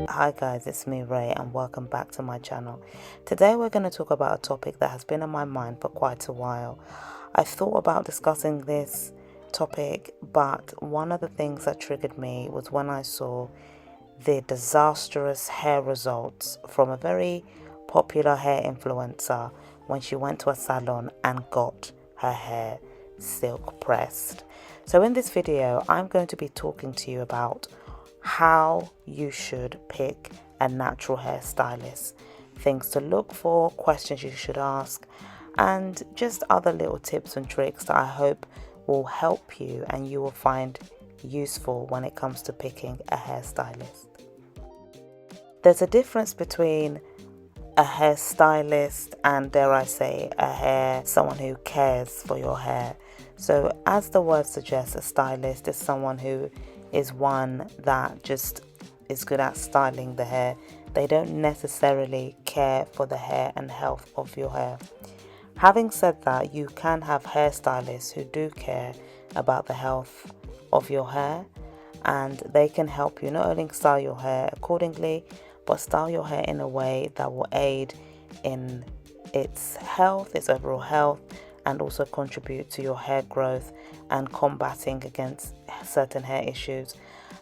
Hi guys, it's me Ray and welcome back to my channel. Today we're going to talk about a topic that has been on my mind for quite a while. I thought about discussing this topic, but one of the things that triggered me was when I saw the disastrous hair results from a very popular hair influencer when she went to a salon and got her hair silk pressed. So in this video, I'm going to be talking to you about how you should pick a natural hairstylist, things to look for, questions you should ask, and just other little tips and tricks that I hope will help you and you will find useful when it comes to picking a hairstylist. There's a difference between a hairstylist and, dare I say, someone who cares for your hair. So as the word suggests, a stylist is someone who is one that just is good at styling the hair. They don't necessarily care for the hair and health of your hair. Having said that, you can have hairstylists who do care about the health of your hair, and they can help you not only style your hair accordingly, but style your hair in a way that will aid in its health, its overall health, and also contribute to your hair growth and combating against certain hair issues.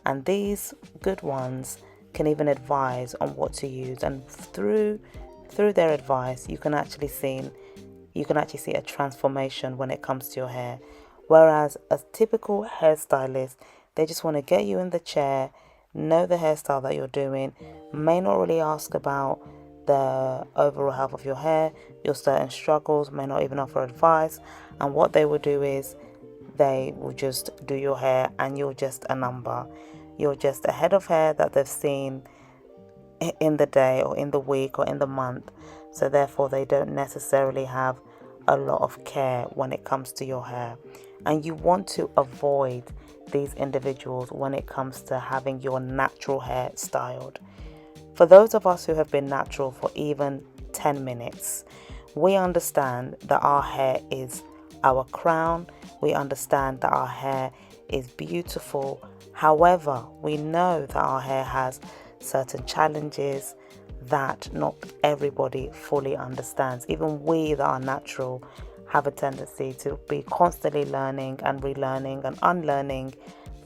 And these good ones can even advise on what to use, and through their advice you can actually see a transformation when it comes to your hair. Whereas a typical hairstylist, they just want to get you in the chair, know the hairstyle that you're doing, may not really ask about the overall health of your hair, your certain struggles, may not even offer advice. And what they will do is they will just do your hair and you're just a number. You're just a head of hair that they've seen in the day or in the week or in the month. So therefore they don't necessarily have a lot of care when it comes to your hair. And you want to avoid these individuals when it comes to having your natural hair styled. For those of us who have been natural for even 10 minutes, we understand that our hair is our crown. We understand that our hair is beautiful. However, we know that our hair has certain challenges that not everybody fully understands. Even we that are natural have a tendency to be constantly learning and relearning and unlearning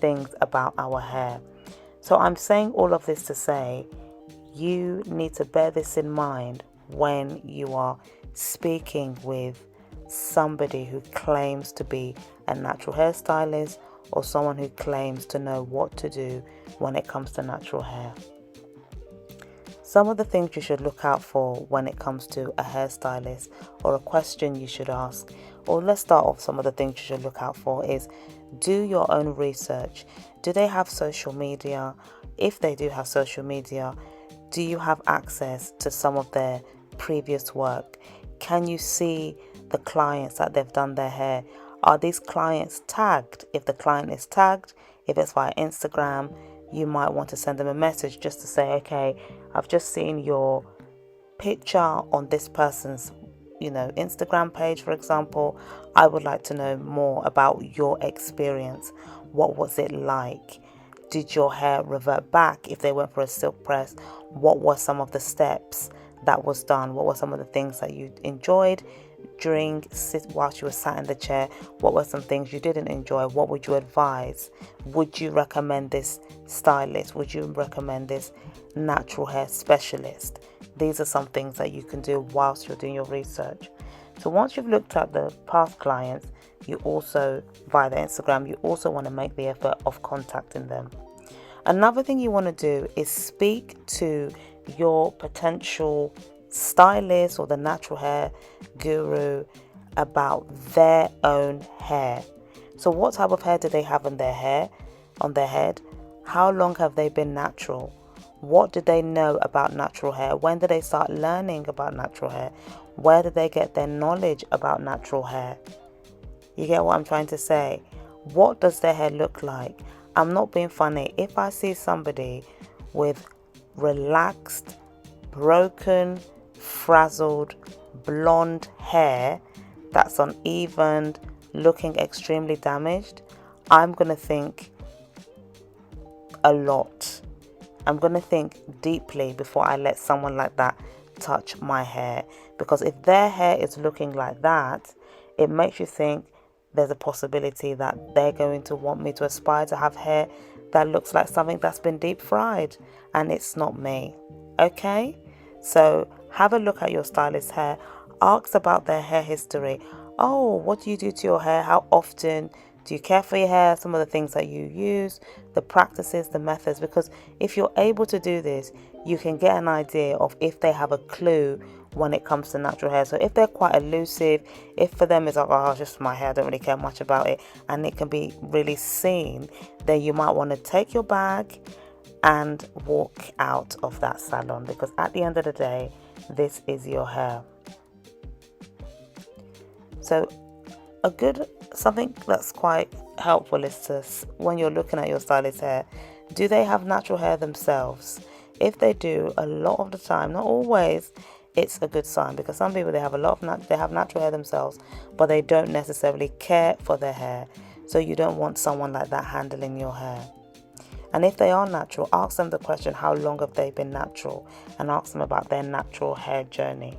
things about our hair. So I'm saying all of this to say, you need to bear this in mind when you are speaking with somebody who claims to be a natural hairstylist or someone who claims to know what to do when it comes to natural hair. Some of the things you should look out for when it comes to a hairstylist, or a question you should ask, or let's start off, some of the things you should look out for is, do your own research. Do they have social media? If they do have social media, do you have access to some of their previous work? Can you see the clients that they've done their hair? Are these clients tagged? If the client is tagged, if it's via Instagram, you might want to send them a message just to say, okay, I've just seen your picture on this person's Instagram page, for example. I would like to know more about your experience. What was it like? Did your hair revert back? If they went for a silk press, what were some of the steps that was done? What were some of the things that you enjoyed whilst you were sat in the chair? What were some things you didn't enjoy? What would you advise? Would you recommend this stylist? Would you recommend this natural hair specialist? These are some things that you can do whilst you're doing your research. So once you've looked at the past clients, you also, via the Instagram, you also want to make the effort of contacting them. Another thing you want to do is speak to your potential stylist or the natural hair guru about their own hair. So what type of hair do they have on their head? How long have they been natural? What do they know about natural hair? When did they start learning about natural hair? Where did they get their knowledge about natural hair? You get what I'm trying to say? What does their hair look like? I'm not being funny. If I see somebody with relaxed, broken, frazzled, blonde hair that's uneven, looking extremely damaged, I'm going to think a lot I'm going to think deeply before I let someone like that touch my hair. Because if their hair is looking like that, it makes you think there's a possibility that they're going to want me to aspire to have hair that looks like something that's been deep fried, and it's not me. Okay? So have a look at your stylist's hair. Ask about their hair history. Oh, what do you do to your hair? How often do you care for your hair? Some of the things that you use, the practices, the methods. Because if you're able to do this, you can get an idea of if they have a clue when it comes to natural hair. So if they're quite elusive, if for them it's like, oh, it's just my hair, I don't really care much about it, and it can be really seen, then you might want to take your bag and walk out of that salon, because at the end of the day, this is your hair. So something that's quite helpful is to, when you're looking at your stylist's hair, do they have natural hair themselves? If they do, a lot of the time, not always, it's a good sign, because some people, they have they have natural hair themselves, but they don't necessarily care for their hair. So you don't want someone like that handling your hair. And if they are natural, ask them the question, how long have they been natural? And ask them about their natural hair journey.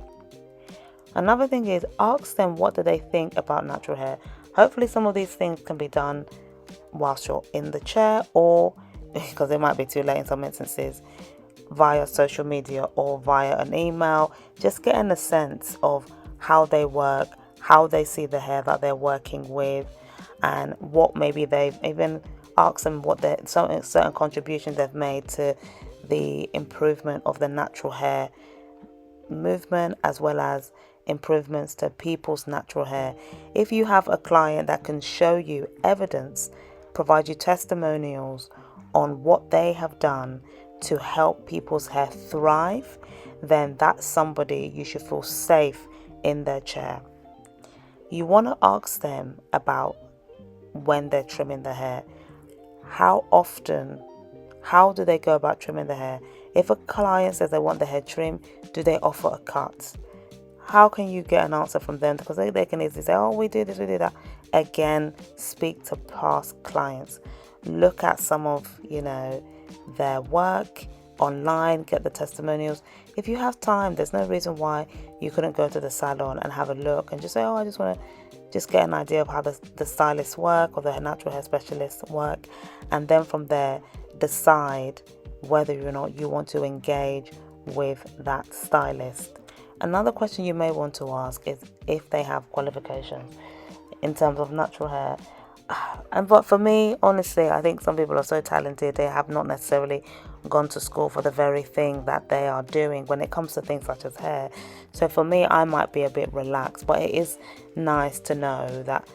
Another thing is, ask them, what do they think about natural hair? Hopefully some of these things can be done whilst you're in the chair, or, because it might be too late in some instances, via social media or via an email. Just getting a sense of how they work, how they see the hair that they're working with, and what maybe they've even asked them what certain contributions they've made to the improvement of the natural hair movement, as well as improvements to people's natural hair. If you have a client that can show you evidence, provide you testimonials on what they have done to help people's hair thrive, then that's somebody you should feel safe in their chair. You want to ask them about when they're trimming the hair. How often? How do they go about trimming the hair? If a client says they want the hair trimmed, do they offer a cut? How can you get an answer from them? Because they can easily say, oh, we do this, we do that. Again, speak to past clients. Look at some of, their work online, get the testimonials. If you have time, there's no reason why you couldn't go to the salon and have a look and just say, oh, I just want to just get an idea of how the stylists work, or the natural hair specialists work, and then from there decide whether or not you want to engage with that stylist. Another question you may want to ask is if they have qualifications in terms of natural hair. But for me, honestly, I think some people are so talented, they have not necessarily gone to school for the very thing that they are doing when it comes to things such as hair. So for me, I might be a bit relaxed, but it is nice to know that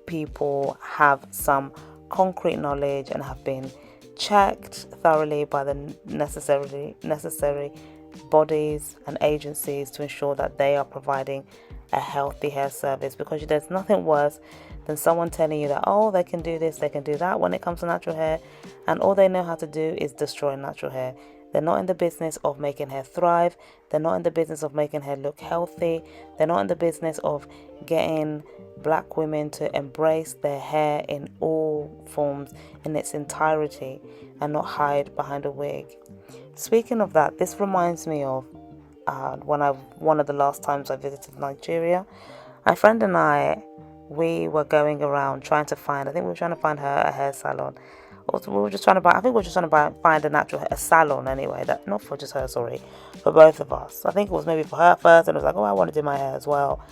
people have some concrete knowledge and have been checked thoroughly by the necessary bodies and agencies to ensure that they are providing a healthy hair service. Because there's nothing worse than someone telling you that, oh, they can do this, they can do that when it comes to natural hair, and all they know how to do is destroy natural hair. They're not in the business of making hair thrive. They're not in the business of making hair look healthy. They're not in the business of getting black women to embrace their hair in all forms, in its entirety, and not hide behind a wig. Speaking of that, this reminds me of one of the last times I visited Nigeria. My friend and I, we were going around trying to find her a hair salon. Also, we were just trying to find a salon anyway, that not for just her, sorry, for both of us. I think it was maybe for her first, and it was like, oh, I want to do my hair as well.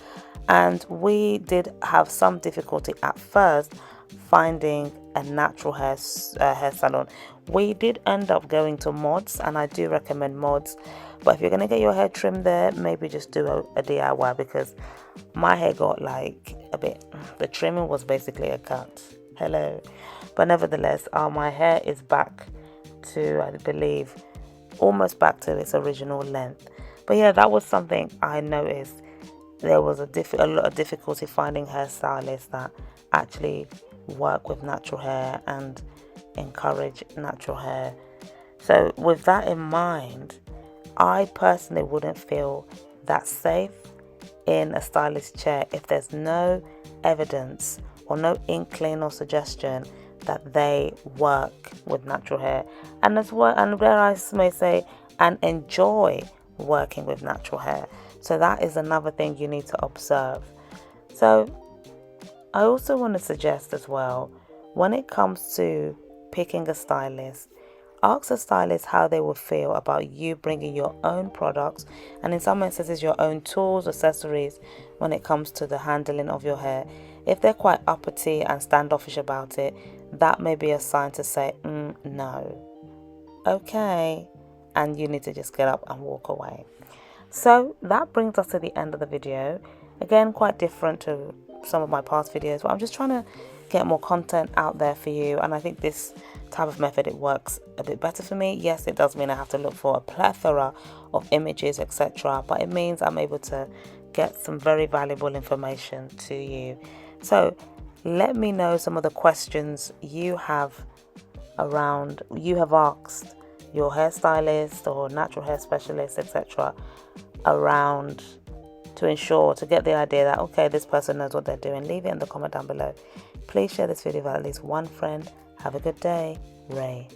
And we did have some difficulty at first finding a natural hair salon. We did end up going to Mods, and I do recommend Mods. But if you're going to get your hair trimmed there, maybe just do a DIY, because my hair got the trimming was basically a cut. Hello. But nevertheless, my hair is back to, I believe, almost back to its original length. But yeah, that was something I noticed. There was a lot of difficulty finding hairstylists that actually work with natural hair and encourage natural hair. So with that in mind, I personally wouldn't feel that safe in a stylist chair if there's no evidence or no inkling or suggestion that they work with natural hair, and as well, and dare I may say, and enjoy working with natural hair. So that is another thing you need to observe. So I also want to suggest as well, when it comes to picking a stylist, ask a stylist how they will feel about you bringing your own products, and in some instances your own tools, accessories, when it comes to the handling of your hair. If they're quite uppity and standoffish about it, that may be a sign to say, no, okay, and you need to just get up and walk away. So that brings us to the end of the video. Again, quite different to some of my past videos, but I'm just trying to get more content out there for you, and I think this type of method, it works a bit better for me. Yes, it does mean I have to look for a plethora of images, etc., but it means I'm able to get some very valuable information to you. So let me know some of the questions you have asked your hairstylist or natural hair specialist, etc., around, to get the idea that, okay, this person knows what they're doing. Leave it in the comment down below. Please share this video with at least one friend. Have a good day. Ray.